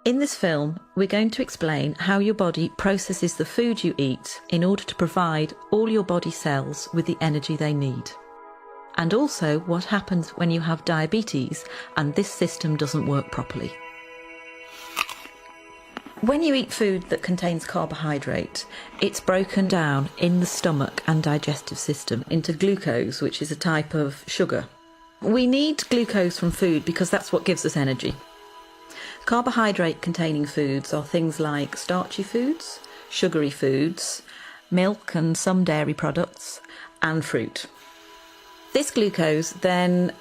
In this film, we're going to explain how your body processes the food you eat in order to provide all your body cells with the energy they need. And also what happens when you have diabetes and this system doesn't work properly. When you eat food that contains carbohydrate, it's broken down in the stomach and digestive system into glucose, which is a type of sugar. We need glucose from food because that's what gives us energy. Carbohydrate-containing foods are things like starchy foods, sugary foods, milk and some dairy products, and fruit. This glucose then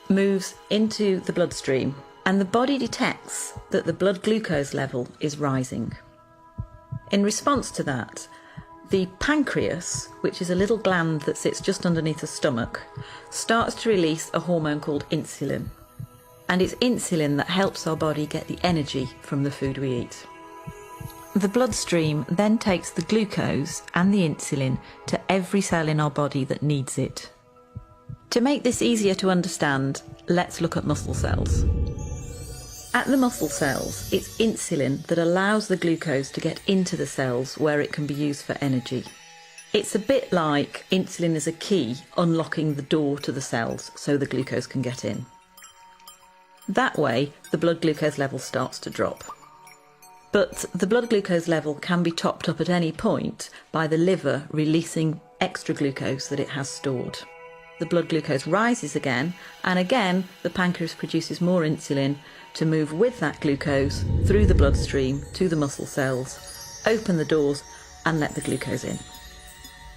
moves into the bloodstream, and the body detects that the blood glucose level is rising. In response to that, the pancreas, which is a little gland that sits just underneath the stomach, starts to release a hormone called insulin. And it's insulin that helps our body get the energy from the food we eat. The bloodstream then takes the glucose and the insulin to every cell in our body that needs it. To make this easier to understand, let's look at muscle cells. At the muscle cells, it's insulin that allows the glucose to get into the cells where it can be used for energy. It's a bit like insulin is a key unlocking the door to the cells so the glucose can get in. That way, the blood glucose level starts to drop. But the blood glucose level can be topped up at any point by the liver releasing extra glucose that it has stored. The blood glucose rises again, and again the pancreas produces more insulin to move with that glucose through the bloodstream to the muscle cells, open the doors and let the glucose in.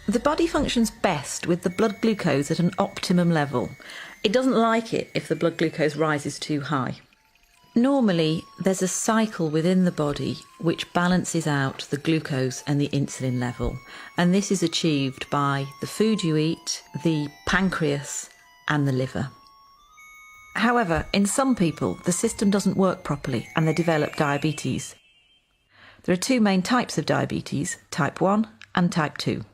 The body functions best with the blood glucose at an optimum level. It doesn't like it if the blood glucose rises too high. Normally, there's a cycle within the body which balances out the glucose and the insulin level, and this is achieved by the food you eat, the pancreas and the liver. However, in some people, the system doesn't work properly and they develop diabetes. There are two main types of diabetes, type 1 and type 2.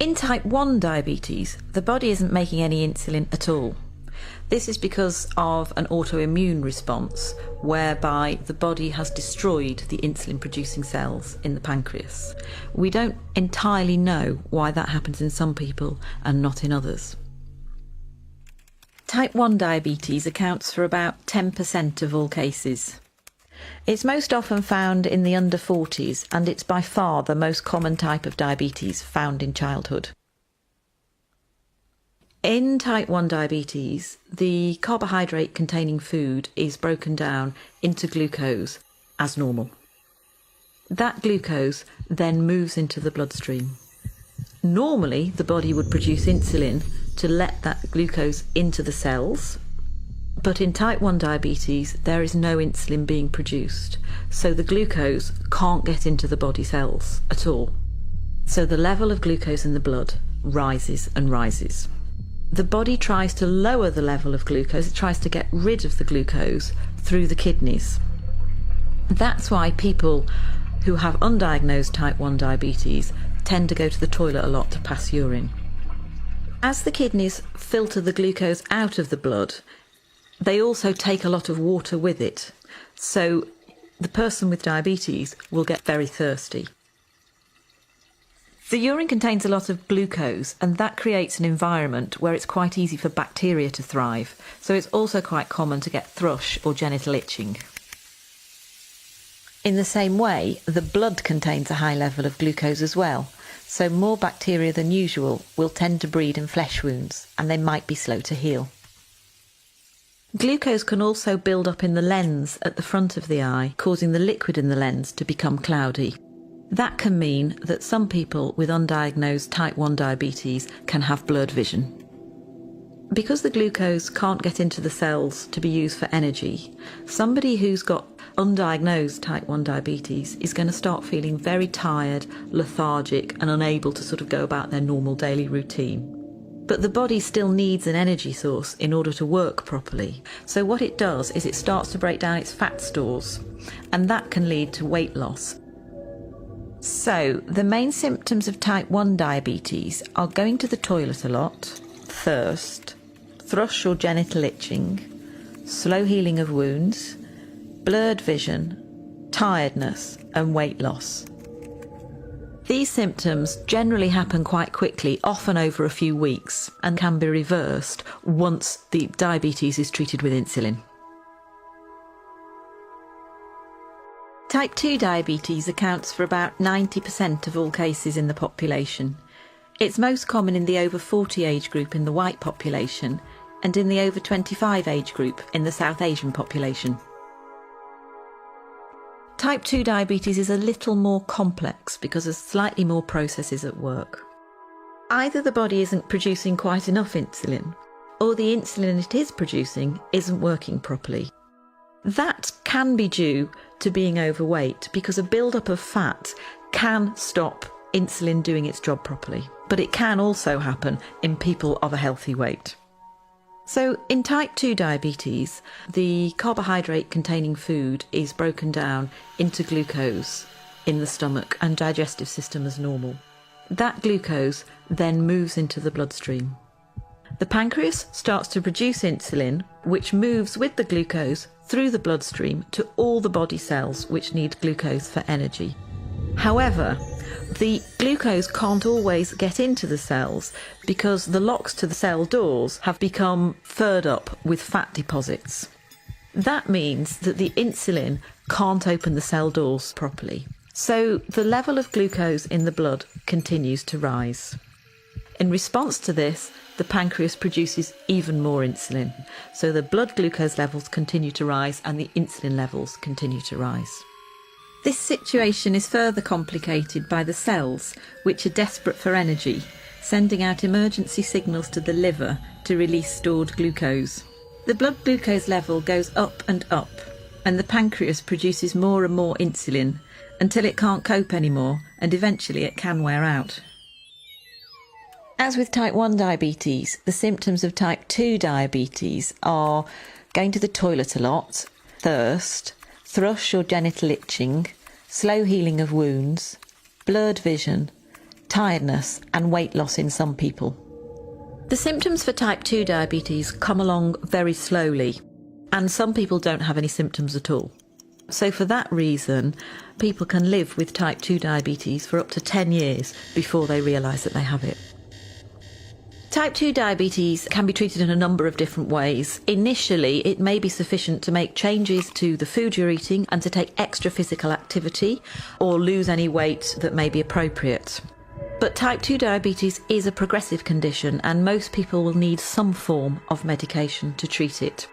In type 1 diabetes, the body isn't making any insulin at all. This is because of an autoimmune response whereby the body has destroyed the insulin-producing cells in the pancreas. We don't entirely know why that happens in some people and not in others. Type 1 diabetes accounts for about 10% of all cases. It's most often found in the under 40s, and it's by far the most common type of diabetes found in childhood. In type 1 diabetes, the carbohydrate containing food is broken down into glucose as normal. That glucose then moves into the bloodstream. Normally, the body would produce insulin to let that glucose into the cells, but in type 1 diabetes, there is no insulin being produced, so the glucose can't get into the body cells at all. So the level of glucose in the blood rises and rises. The body tries to lower the level of glucose, it tries to get rid of the glucose through the kidneys. That's why people who have undiagnosed type 1 diabetes tend to go to the toilet a lot to pass urine. As the kidneys filter the glucose out of the blood, they also take a lot of water with it, so the person with diabetes will get very thirsty. The urine contains a lot of glucose, and that creates an environment where it's quite easy for bacteria to thrive, so it's also quite common to get thrush or genital itching. In the same way, the blood contains a high level of glucose as well, so more bacteria than usual will tend to breed in flesh wounds, and they might be slow to heal. Glucose can also build up in the lens at the front of the eye, causing the liquid in the lens to become cloudy. That can mean that some people with undiagnosed type 1 diabetes can have blurred vision. Because the glucose can't get into the cells to be used for energy, somebody who's got undiagnosed type 1 diabetes is going to start feeling very tired, lethargic and unable to sort of go about their normal daily routine. But the body still needs an energy source in order to work properly. So what it does is it starts to break down its fat stores, and that can lead to weight loss. So the main symptoms of type 1 diabetes are going to the toilet a lot, thirst, thrush or genital itching, slow healing of wounds, blurred vision, tiredness, and weight loss. These symptoms generally happen quite quickly, often over a few weeks, and can be reversed once the diabetes is treated with insulin. Type 2 diabetes accounts for about 90% of all cases in the population. It's most common in the over 40 age group in the white population and in the over 25 age group in the South Asian population. Type 2 diabetes is a little more complex because there's slightly more processes at work. Either the body isn't producing quite enough insulin, or the insulin it is producing isn't working properly. That can be due to being overweight because a build-up of fat can stop insulin doing its job properly, but it can also happen in people of a healthy weight. So in type 2 diabetes, the carbohydrate-containing food is broken down into glucose in the stomach and digestive system as normal. That glucose then moves into the bloodstream. The pancreas starts to produce insulin, which moves with the glucose through the bloodstream to all the body cells which need glucose for energy. However, the glucose can't always get into the cells because the locks to the cell doors have become furred up with fat deposits. That means that the insulin can't open the cell doors properly. So the level of glucose in the blood continues to rise. In response to this, the pancreas produces even more insulin. So the blood glucose levels continue to rise and the insulin levels continue to rise. This situation is further complicated by the cells, which are desperate for energy, sending out emergency signals to the liver to release stored glucose. The blood glucose level goes up, and the pancreas produces more and more insulin until it can't cope anymore, and eventually it can wear out. As with type 1 diabetes, the symptoms of type 2 diabetes are going to the toilet a lot, thirst, thrush or genital itching, slow healing of wounds, blurred vision, tiredness and weight loss in some people. The symptoms for type 2 diabetes come along very slowly, and some people don't have any symptoms at all. So for that reason, people can live with type 2 diabetes for up to 10 years before they realise that they have it. Type 2 diabetes can be treated in a number of different ways. Initially, it may be sufficient to make changes to the food you're eating and to take extra physical activity or lose any weight that may be appropriate. But type 2 diabetes is a progressive condition and most people will need some form of medication to treat it.